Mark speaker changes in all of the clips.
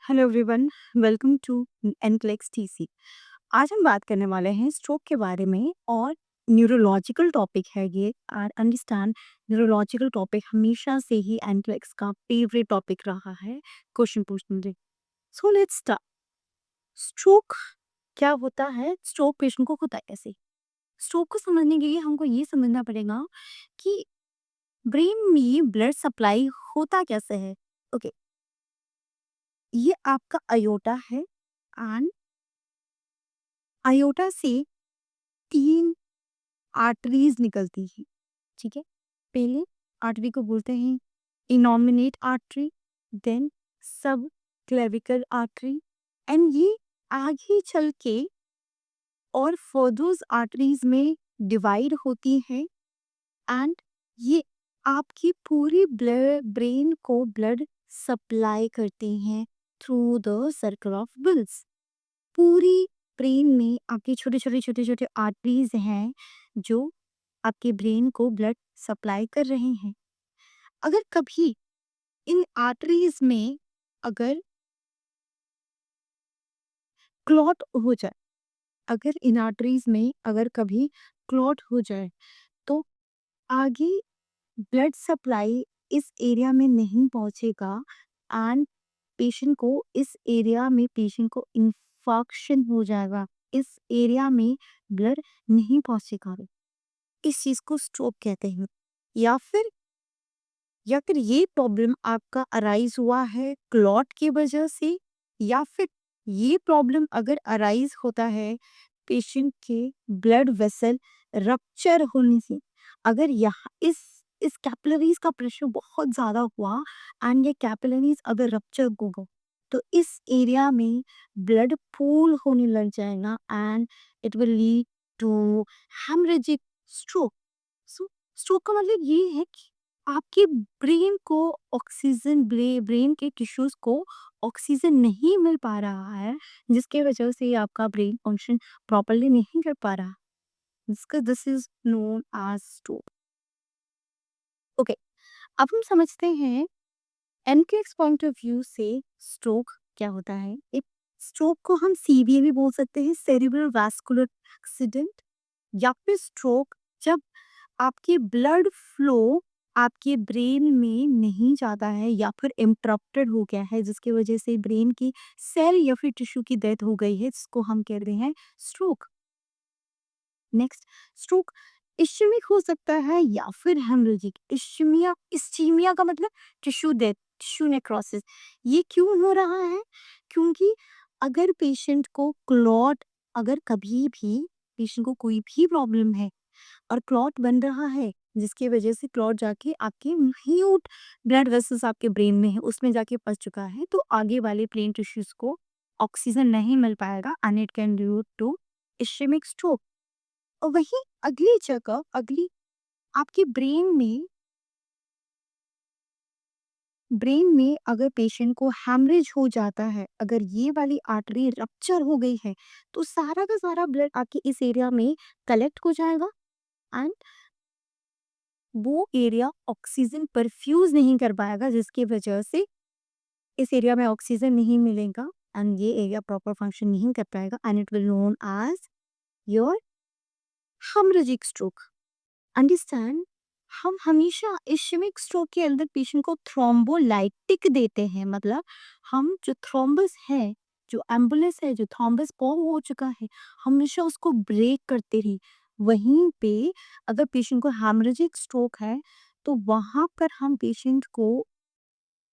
Speaker 1: Hello everyone, welcome to NCLEX TC. आज हम बात करने वाले हैं स्ट्रोक के बारे में और न्यूरोलॉजिकल टॉपिक है ये। और अंडरस्टैंड, न्यूरोलॉजिकल टॉपिक हमेशा से ही एनक्लेक्स का फेवरेट टॉपिक रहा है क्वेश्चन पूछने में। So let's start. स्ट्रोक क्या होता है? स्ट्रोक पेशेंट को होता है कैसे? स्ट्रोक को समझने के लिए हमको ये समझना पड़ेगा कि ब्रेन में ब्लड सप्लाई होता कैसे है। ओके, ये आपका अयोटा है एंड अयोटा से 3 आर्टरीज निकलती हैं, ठीक है? पहले आर्टरी को बोलते हैं इनॉमिनेट आर्टरी, देन सब क्लेविकल आर्टरी एंड ये आगे चल के और फर्दर्स आर्टरीज में डिवाइड होती हैं एंड ये आपकी पूरी ब्रेन को ब्लड सप्लाई करते हैं through the circle of Willis. पूरी ब्रेन में आपके छोटे छोटे आर्टरीज हैं जो आपके ब्रेन को ब्लड सप्लाई कर रहे हैं। अगर कभी इन आर्टरीज में अगर क्लॉट हो जाए, अगर इन आर्टरीज में अगर कभी क्लॉट हो जाए तो आगे ब्लड सप्लाई इस एरिया में नहीं पहुंचेगा एंड पेशेंट को इन्फेक्शन हो जाएगा। इस एरिया में ब्लड नहीं पहुंचेगा। इस चीज को स्ट्रोक कहते हैं। या फिर ये प्रॉब्लम आपका अराइज हुआ है क्लॉट की वजह से, या फिर ये प्रॉब्लम अगर अराइज होता है पेशेंट के ब्लड वेसल रप्चर होने से। अगर यहाँ इस कैपिलरीज का प्रेशर बहुत ज्यादा हुआ एंड ये कैपिलरीज अगर रप्चर हो गो तो इस एरिया में ब्लड पूल होने लग जाएगा and it will lead to haemorrhagic stroke. Stroke का मतलब ये है कि आपके ब्रेन को ऑक्सीजन ब्रेन के टिश्यूज को ऑक्सीजन नहीं मिल पा रहा है, जिसके वजह से आपका ब्रेन फंक्शन प्रॉपरली नहीं कर पा रहा। This is known as stroke. Okay, अब हम समझते हैं एनकेक्स पॉइंट ऑफ व्यू से स्ट्रोक क्या होता है। एक स्ट्रोक को हम सीवीए भी बोल सकते हैं, सेरिब्रल वास्कुलर एक्सीडेंट, या फिर स्ट्रोक जब आपकी ब्लड फ्लो आपके ब्रेन में नहीं जाता है या फिर इंटरप्टेड हो गया है, जिसकी वजह से ब्रेन की सेल या फिर टिश्यू की डेथ हो गई है, जिसको हम कह रहे हैं स्ट्रोक। नेक्स्ट, स्ट्रोक इश्चेमिक हो सकता है या फिर हेमरेजिक। इश्चीमिया का मतलब टिश्यू डेथ, टिश्यू नेक्रोसिस। ये क्यों हो रहा है? क्योंकि अगर पेशेंट को क्लॉट, अगर कभी भी पेशेंट को कोई भी प्रॉब्लम है और क्लॉट बन रहा है, जिसकी वजह से क्लॉट जाके आपके म्यूट ब्लड वेसल्स आपके ब्रेन में है उसमें जाके फंस चुका है, तो आगे वाले प्लेन टिश्यूज को ऑक्सीजन नहीं मिल पाएगा and it can lead to ischemic stroke. और वहीं अगली जगह, अगली आपके ब्रेन में अगर पेशेंट को हैमरेज हो जाता है, अगर ये वाली आर्टरी रप्चर हो गई है, तो सारा का सारा ब्लड आपके इस एरिया में कलेक्ट हो जाएगा एंड वो एरिया ऑक्सीजन परफ्यूज नहीं कर पाएगा, जिसकी वजह से इस एरिया में ऑक्सीजन नहीं मिलेगा एंड ये एरिया प्रॉपर फंक्शन नहीं कर पाएगा and it will known as your haemorrhagic stroke. Understand, हम हमेशा इश्मिक स्ट्रोक के अंदर पेशेंट को थ्रोम्बोलाइटिक देते हैं। मतलब हम जो थ्रोम्बस है, जो एम्बुलेंस है, जो थ्रोम्बस फॉर्म हो चुका है, हमेशा उसको ब्रेक करते रही। वहीं पे अगर पेशेंट को हेमरेजिक स्ट्रोक है तो वहां पर हम पेशेंट को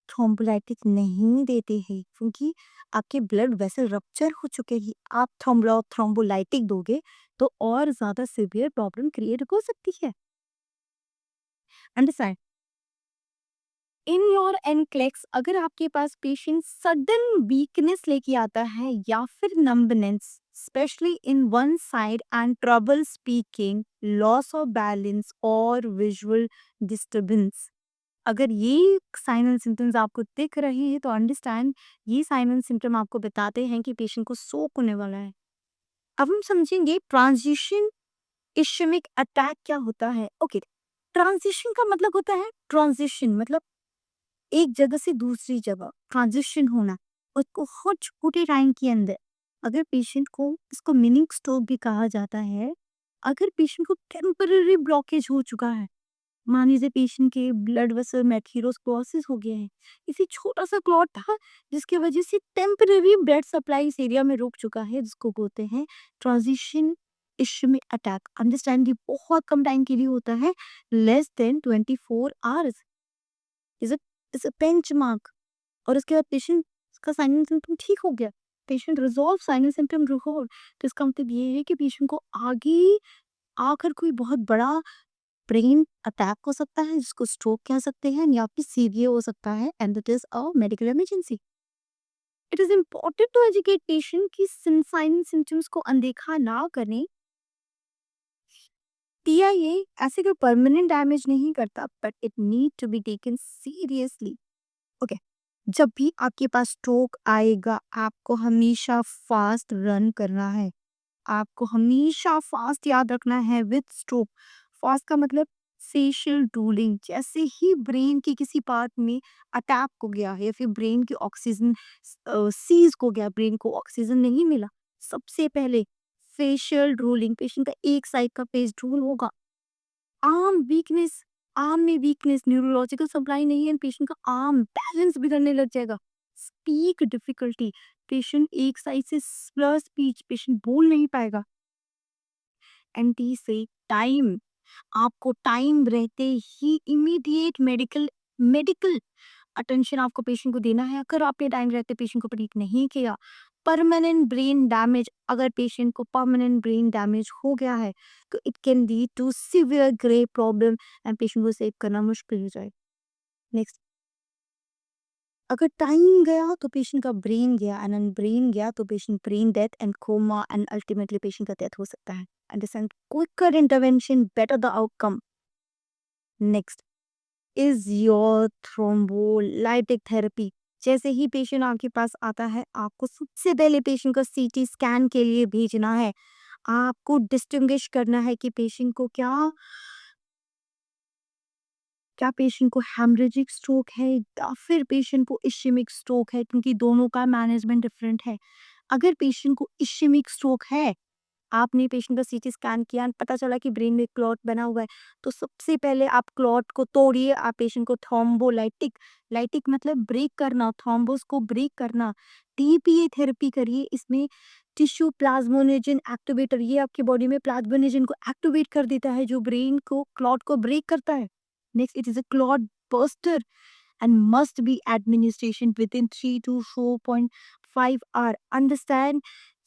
Speaker 1: थ्रोम्बोलाइटिक नहीं देते हैं, क्योंकि आपके ब्लड वेसल रप्चर हो चुके हैं। आप थ्रोम्बोलाइटिक दोगे तो और ज्यादा सिवियर प्रॉब्लम क्रिएट हो सकती है। अंडरस्टैंड, इन योर एनक्लेक्स अगर आपके पास पेशेंट सडन वीकनेस लेके आता है या फिर numbness, specially in one side and trouble speaking, loss of balance और विजुअल डिस्टरबेंस, अगर ये साइन एंड सिम्टम्स आपको दिख रहे हैं तो अंडरस्टैंड, ये साइन एंड सिम्टम आपको बताते हैं कि पेशेंट को स्ट्रोक होने वाला है। अब हम समझेंगे ट्रांजिशन इश्मिक अटैक क्या होता है। ओके, ट्रांजिशन का मतलब होता है ट्रांजिशन, मतलब एक जगह से दूसरी जगह ट्रांजिशन होना। उसको हर छोटे टाइम के अंदर अगर पेशेंट को, इसको मिनी स्ट्रोक भी कहा जाता है, अगर पेशेंट को टेम्पररी ब्लॉकेज हो चुका है, मान लीजिए पेशेंट के ब्लड वेसल में एथेरोस्क्लेरोसिस हो गया है, इसी छोटा सा क्लॉट था जिसकी वजह से टेम्पररी ब्लड सप्लाई इस एरिया में रुक चुका है, जिसको बोलते हैं ट्रांजिशन इश्यूमिक अटैक। अंडरस्टैंड, ये बहुत कम टाइम के लिए होता है, less than 24 hours, is is a benchmark. और उसके बाद पेशेंट का साइनल सिम्टम ठीक हो गया, पेशेंट रिजॉल्व, साइनल सिम्टम रिजॉल्व, तो इसका मतलब ये है कि पेशेंट को आगे आकर कोई बहुत बड़ा ब्रेन अटैक हो सकता है, जिसको स्ट्रोक कह सकते हैं, या फिर सीवियर हो सकता है, and it is a medical emergency. It is important to educate patient की साइन सिम्टम्स को अनदेखा ना करें। टीआईए ऐसे कोई परमानेंट डैमेज नहीं करता, but it need to be taken seriously. Okay, जब भी आपके पास स्ट्रोक आएगा, आपको हमेशा फास्ट रन करना है, आपको हमेशा फास्ट याद रखना है विद स्ट्रोक। फास्ट का मतलब फेशियल टूलिंग, जैसे ही ब्रेन की किसी पार्ट में अटैक हो गया है या फिर ब्रेन की ऑक्सीजन सीज हो गया, ब्रेन को ऑक्सीजन नहीं मिला, सबसे पहले फेशियल ड्रूलिंग, पेशेंट का एक साइड का फेस ड्रूल होगा। आर्म वीकनेस, आर्म में वीकनेस, न्यूरोलॉजिकल सप्लाई नहीं है, पेशेंट का आर्म बैलेंस बिगड़ने लग जाएगा। स्पीक डिफिकल्टी, पेशेंट एक साइड से स्लर स्पीच, पेशेंट बोल नहीं पाएगा। एंटी से टाइम, आपको टाइम रहते ही इमीडिएट मेडिकल मेडिकल अटेंशन आपको पेशेंट को देना है। अगर आपने टाइम रहते पेशेंट को ट्रीट नहीं किया, परमानेंट ब्रेन डैमेज, अगर पेशेंट को परमानेंट ब्रेन डैमेज हो गया है, तो it can lead to severe grey problem, and patient को सेव करना मुश्किल हो जाए। नेक्स्ट, अगर टाइम गया तो पेशेंट का ब्रेन गया, एंड ब्रेन गया तो patient brain death and coma, and ultimately patient का डेथ हो सकता है। Understand, quicker intervention better the outcome. Next is your thrombolytic therapy. जैसे ही पेशेंट आपके पास आता है, आपको सबसे पहले पेशेंट को सीटी स्कैन के लिए भेजना है। आपको डिस्टिंग्विश करना है कि पेशेंट को क्या क्या पेशेंट को हेमरेजिक स्ट्रोक है या फिर पेशेंट को इश्यमिक स्ट्रोक है, क्योंकि दोनों का मैनेजमेंट डिफरेंट है। अगर पेशेंट को इश्यमिक स्ट्रोक है, आपने पेशेंट का सीटी स्कैन किया, पता चला कि ब्रेन में क्लॉट बना हुआ है, तो सबसे पहले आप क्लॉट को तोड़िए, आप पेशेंट को थ्रोम्बोलाइटिक, लाइटिक मतलब ब्रेक करना, थ्रोम्बोस को ब्रेक करना, टीपीए थेरेपी करिए। इसमें टिश्यू प्लाज्मोनेजिन एक्टिवेटर, ये आपकी बॉडी में प्लाज्मोनेजिन को एक्टिवेट कर देता है, जो ब्रेन को क्लॉट को ब्रेक करता है। Next, it is a clot buster and must be administration within 3 to 4.5 hour। Understand,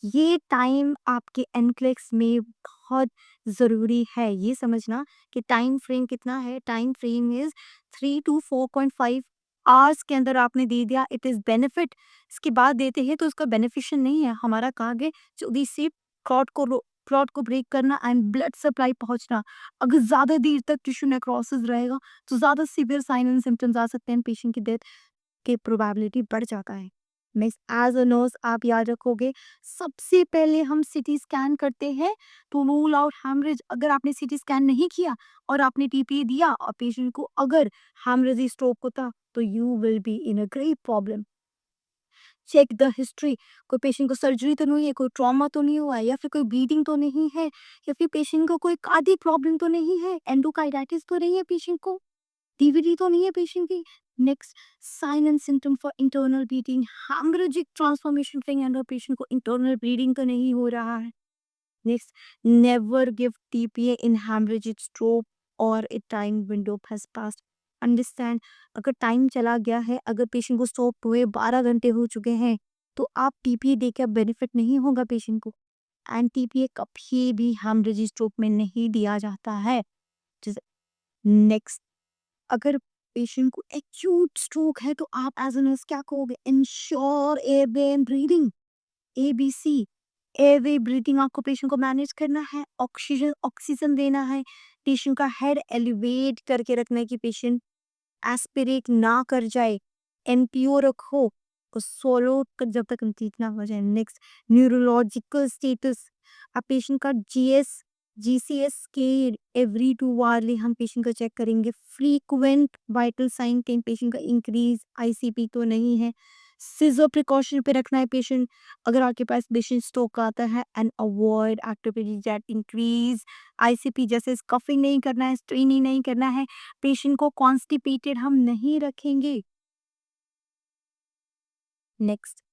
Speaker 1: ये टाइम आपके एनक्लेक्स में बहुत ज़रूरी है। ये समझना कि टाइम फ्रेम कितना है, time frame is 3 to 4.5 hours के अंदर आपने दे दिया, इट इज़ बेनिफिट। इसके बाद देते हैं तो उसका बेनिफिशियल नहीं है। हमारा काम है जल्दी से क्लॉट को ब्रेक करना एंड ब्लड सप्लाई पहुंचना। अगर ज़्यादा देर तक टिश्यू नेक्रोसिस रहेगा, तो ज़्यादा सीवियर साइन एंड सिम्टम्स आ सकते हैं, पेशेंट की डेथ की प्रोबेबिलिटी बढ़ जाता है। नेक्स्ट, एज अ नर्स आप याद रखोगे, सबसे पहले हम सीटी स्कैन करते हैं टू रूल आउट हैमरेज। अगर आपने सीटी स्कैन नहीं किया और आपने टीपीए दिया और पेशेंट को अगर हैमरेज स्ट्रोक होता, तो you will be in a great problem. Check the history, कोई पेशेंट को सर्जरी तो नहीं है, कोई ट्रॉमा तो नहीं हुआ है, या फिर कोई ब्लीडिंग तो नहीं है, या फिर पेशेंट को कोई कार्डियक प्रॉब्लम तो नहीं है, एंडोकार्डाइटिस तो नहीं है पेशेंट को, डीवीडी तो नहीं है पेशेंट की। Next, sign and symptom for internal bleeding, haemorrhagic transformation कहीं अंदर पेशेंट को इंटरनल ब्लीडिंग तो नहीं हो रहा है। नेक्स्ट, नेवर गिव टीपीए इन हेमरेजिक स्ट्रोक और ए time window has passed. Understand, अगर टाइम चला गया है, अगर पेशेंट को स्ट्रोक हुए 12 घंटे हो चुके हैं, तो आप टीपीए देकर बेनिफिट नहीं होगा पेशेंट को। एंड टीपीए कभी भी हेमरेजिक स्ट्रोक में नहीं दिया जाता है। नेक्स्ट, अगर पेशेंट को एक्यूट स्ट्रोक है, तो आप एज अ नर्स क्या कहोगे? Ensure airway breathing, ABC, airway breathing आपको पेशेंट को मैनेज करना है, ऑक्सीजन ऑक्सीजन देना है, पेशेंट का हेड एलिवेट करके रखना है कि पेशेंट एस्पिरेट ना कर जाए, एनपीओ रखो, को सोलो जब तक कंप्लीट ना हो जाए। नेक्स्ट, न्यूरोलॉजिकल स्टेटस, आप पेशेंट का जीएस जीसीएस के एवरी 2 आवर्ली हम पेशेंट का चेक करेंगे। फ्रीक्वेंट वाइटल साइन, कहीं पेशेंट का इंक्रीज आईसीपी तो नहीं है, सीजर प्रिकॉशन पे रखना है पेशेंट अगर आपके पास पेशेंट स्ट्रोक आता है, and avoid activities that increase ICP, जैसे स्कफिंग नहीं करना है, स्ट्रेनिंग नहीं करना है, पेशेंट को कॉन्स्टिपेटेड हम नहीं रखेंगे। नेक्स्ट,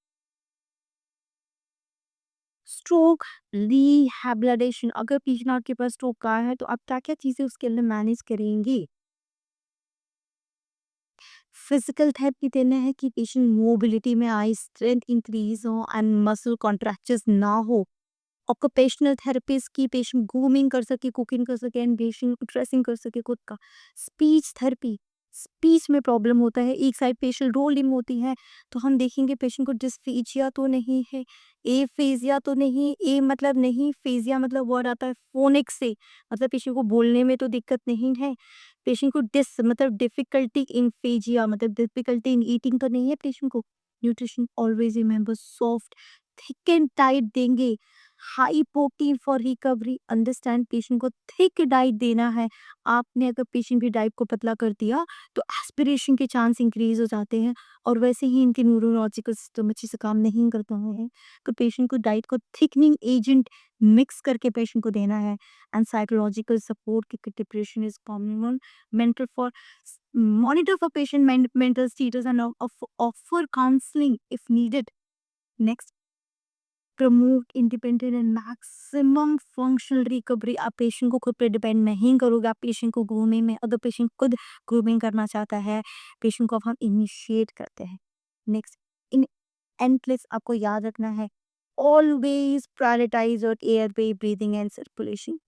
Speaker 1: स्ट्रोक रिहैबिलिटेशन, अगर पेशेंट आपके पास स्ट्रोक का है तो आप क्या क्या चीजें उसके अंदर मैनेज करेंगे। फिजिकल थेरेपी देना है कि पेशेंट मोबिलिटी में आए, स्ट्रेंथ इंक्रीज हो एंड मसल कॉन्ट्रैक्चर्स ना हो। ऑक्यूपेशनल थेरेपिस्ट की पेशेंट ग्रूमिंग कर सके, कुकिंग कर सके एंड पेशेंट ड्रेसिंग कर सके खुद का। स्पीच थेरेपी, स्पीच में प्रॉब्लम होता है, एक साइड पेशेंट रोलिंग होती है, तो हम देखेंगे पेशेंट को डिस्फेजिया तो नहीं है, एफेजिया तो नहीं, ए मतलब नहीं, फेजिया मतलब वर्ड आता है फोनिक्स से, मतलब पेशेंट को बोलने में तो दिक्कत नहीं है। पेशेंट को डिस मतलब डिफिकल्टी इन फेजिया मतलब डिफिकल्टी इन ईटिंग तो नहीं है पेशेंट को। Nutrition always remember soft thick and tight देंगे, high protein for recovery, understand patient को थिक डाइट देना है। आपने अगर पेशेंट की डाइट को पतला कर दिया तो एस्पिरेशन के चांस इंक्रीज हो जाते हैं, और वैसे ही इनके न्यूरोलॉजिकल सिस्टम अच्छे से काम नहीं करता है, तो पेशेंट को डाइट को थिकनिंग एजेंट मिक्स करके पेशेंट को देना है। एंड साइकोलॉजिकल सपोर्ट, क्योंकि depression is common, mentor for monitor for patient mental status and offer counseling if needed. Next, promote independent and maximum functional recovery, आप patient को खुद पे डिपेंड नहीं करोगे, आप पेशेंट को ग्रूमिंग में, अगर पेशेंट खुद ग्रूमिंग करना चाहता है, पेशेंट को अब हम इनिशिएट करते हैं। नेक्स्ट, इन एंडलेस आपको याद रखना है, ऑलवेज प्रायोरिटाइज और air way breathing and circulation.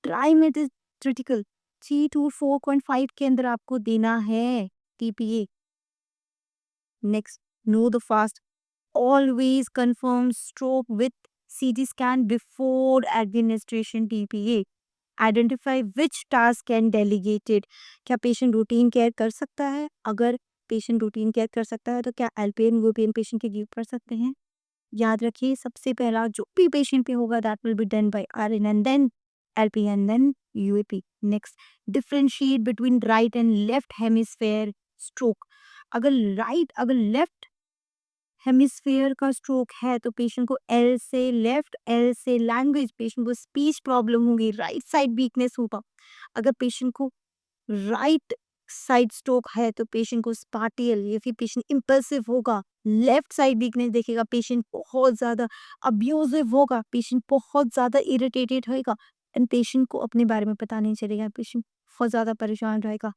Speaker 1: Time it is critical, 3 to 4.5 के अंदर आपको देना है TPA. Next, know the fast, always confirm stroke with CT scan before administration TPA. Identify which task can delegated. क्या patient routine care कर सकता है? अगर पेशेंट रूटीन केयर कर सकता है तो क्या एलपीएन यूपीएन पेशेंट के गिव कर सकते हैं? याद रखिए सबसे पहला जो भी पेशेंट पे होगा that will be done by RN and then LPN then UAP. Next, differentiate between right and left hemisphere stroke. अगर लेफ्ट हेमिस्फेयर का स्ट्रोक है तो पेशेंट को एल से लेफ्ट, एल से लैंग्वेज, पेशेंट को स्पीच प्रॉब्लम होगी, राइट साइड वीकनेस होगा। अगर पेशेंट को राइट साइड स्ट्रोक है तो पेशेंट को स्पाटियल या फिर पेशेंट इम्पल्सिव होगा, लेफ्ट साइड वीकनेस देखेगा, पेशेंट बहुत ज्यादा अब्यूजिव होगा, पेशेंट बहुत ज्यादा इरिटेटेड होएगा एंड पेशेंट को अपने बारे में पता नहीं चलेगा, पेशेंट बहुत ज्यादा परेशान रहेगा।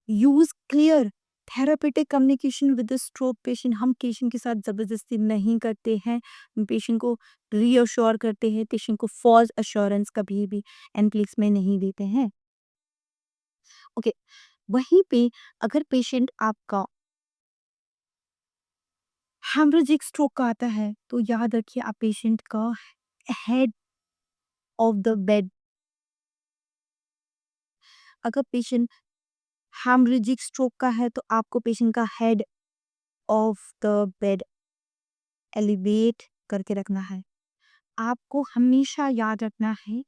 Speaker 1: Use clear therapeutic communication with the stroke patient, हम पेशेंट के साथ जबरदस्ती नहीं करते हैं, पेशेंट को रीअश्योर करते हैं, पेशेंट को फॉल्स अश्योरेंस कभी भी एनप्लेक्स में नहीं देते हैं। ओके, वहीं पे अगर पेशेंट आपका हेमरेजिक स्ट्रोक का आता है तो याद रखिए आप पेशेंट का हेड ऑफ द बेड, अगर पेशेंट हेमरेजिक स्ट्रोक का है तो आपको पेशेंट का head of the bed elevate करके रखना है। आपको हमेशा याद रखना है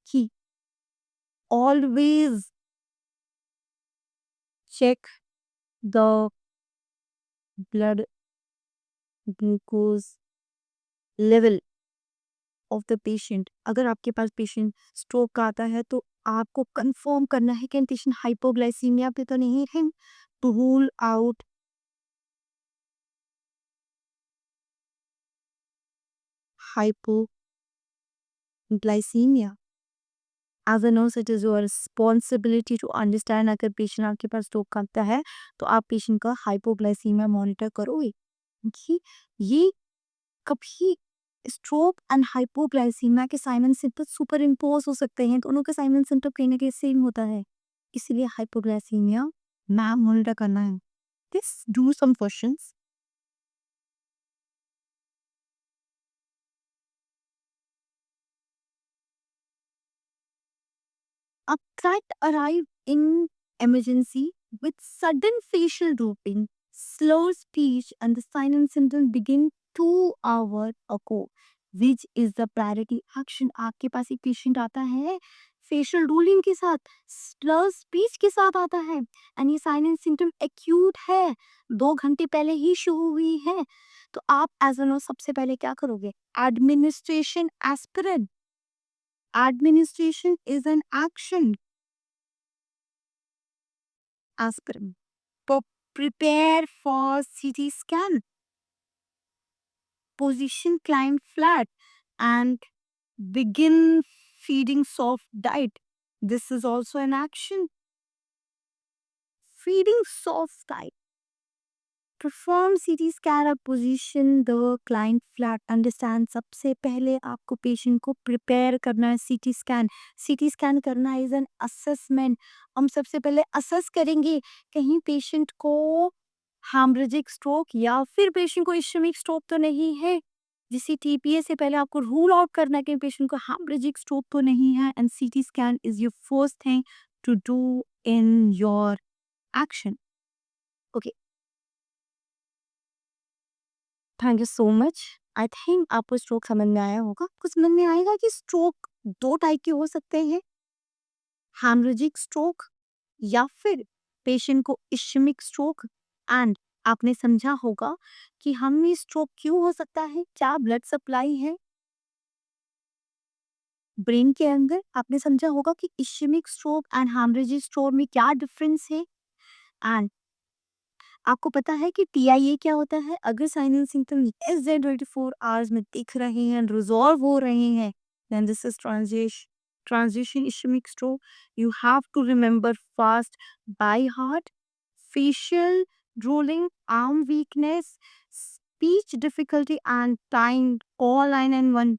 Speaker 1: कि always check the blood glucose level of the patient. अगर आपके पास पेशेंट स्ट्रोक का आता है तो आपको कंफर्म करना है कि पेशेंट हाइपोग्लाइसीमिया पे तो नहीं है, to rule out hypoglycaemia. As a nurse it is your responsibility to understand, अगर पेशेंट आपके पास स्ट्रोक करता है तो आप पेशेंट का हाइपोग्लाइसीमिया मॉनिटर करोगे, कि ये कभी स्ट्रोक एंड हाइपोग्लाइसीमिया के sign and symptoms superimpose हो सकते हैं, दोनों के साइन एंड सिम्टम कहीं ना कहीं सेम होता है, इसलिए हाइपोग्लाइसीमिया मैम मॉनिटर करना है। This do some questions. A threat arrived in emergency with sudden facial drooping, slur speech, and the sign and symptom begin 2 hours ago. Which is the priority action? आपके पास एक patient आता है, facial ruling के साथ, Slur speech के साथ आता है, एंड ये साइन एंड सिम्टम एक्यूट है, 2 घंटे पहले ही शुरू हुई है, तो आप एज अ नर्स सबसे पहले क्या करोगे? Administration aspirin. Administration is an action. Aspirin. Prepare for CT scan. Position climb flat and begin feeding soft diet. This is also an action. Feeding soft diet. Perform CT scan or position the client flat. Understand सबसे पहले आपको patient को prepare करना है CT scan. CT scan करना is an assessment. हम सबसे पहले असेस करेंगे कहीं पेशेंट को हेमरेजिक स्ट्रोक या फिर पेशेंट को इश्केमिक स्ट्रोक तो नहीं है। जिसे टीपीए से पहले आपको रूल आउट करना है कि पेशेंट को हेमरेजिक स्ट्रोक तो नहीं है, and CT scan is your first thing to do in your action. Okay, thank you so much. I think आपको स्ट्रोक समझ में आया होगा। कुछ समझ में आएगा कि स्ट्रोक 2 टाइप के हो सकते हैं, हेमरेजिक स्ट्रोक या फिर पेशेंट को इश्केमिक स्ट्रोक। एंड आपने समझा होगा कि हमें स्ट्रोक क्यों हो सकता है, क्या ब्लड सप्लाई है ब्रेन के अंदर। आपने समझा होगा कि ischaemic stroke and haemorrhagic stroke में क्या डिफरेंस है। एंड आपको पता है कि टीआईए क्या होता है? अगर sign and symptom less than 24 hours में दिख रहे हैं, रिजॉल्व हो रहे हैं, then this is transition ischaemic stroke. You have to remember fast by heart. Facial drooling, arm weakness, speech difficulty and time, all 991।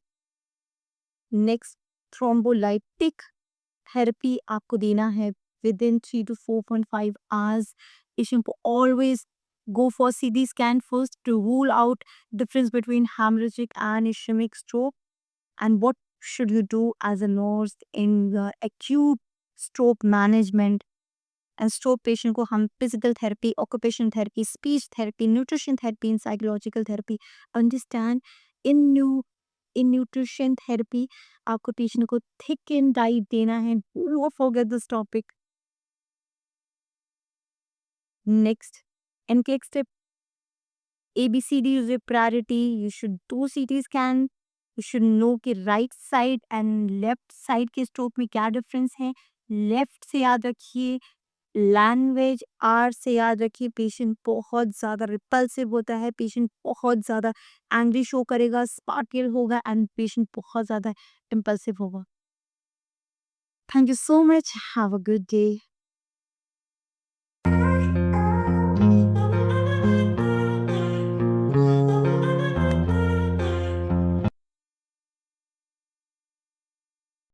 Speaker 1: Next, thrombolytic therapy आपको देना है within 3 to 4.5 hours. Patient को always go for CT scan first to rule out difference between hemorrhagic and ischemic stroke, and what should you do as a nurse in the acute stroke management। and stroke patient को हम physical therapy, occupational therapy, speech therapy, nutrition therapy and psychological therapy understand। in nutrition therapy आपको patient को thick and diet देना है। Do not forget this topic। Next, NCLEX step ABCD is a priority। You should do CT scan। You should know कि right side and left side के stroke में क्या difference है। Left से याद रखिए, लैंग्वेज आर से याद रखिए, पेशेंट बहुत ज़्यादा रिपल्सिव होता है, पेशेंट बहुत ज़्यादा एंग्री शो करेगा, स्पार्टियल होगा एंड पेशेंट बहुत ज़्यादा इम्पल्सिव होगा। Thank you so much, have a good day.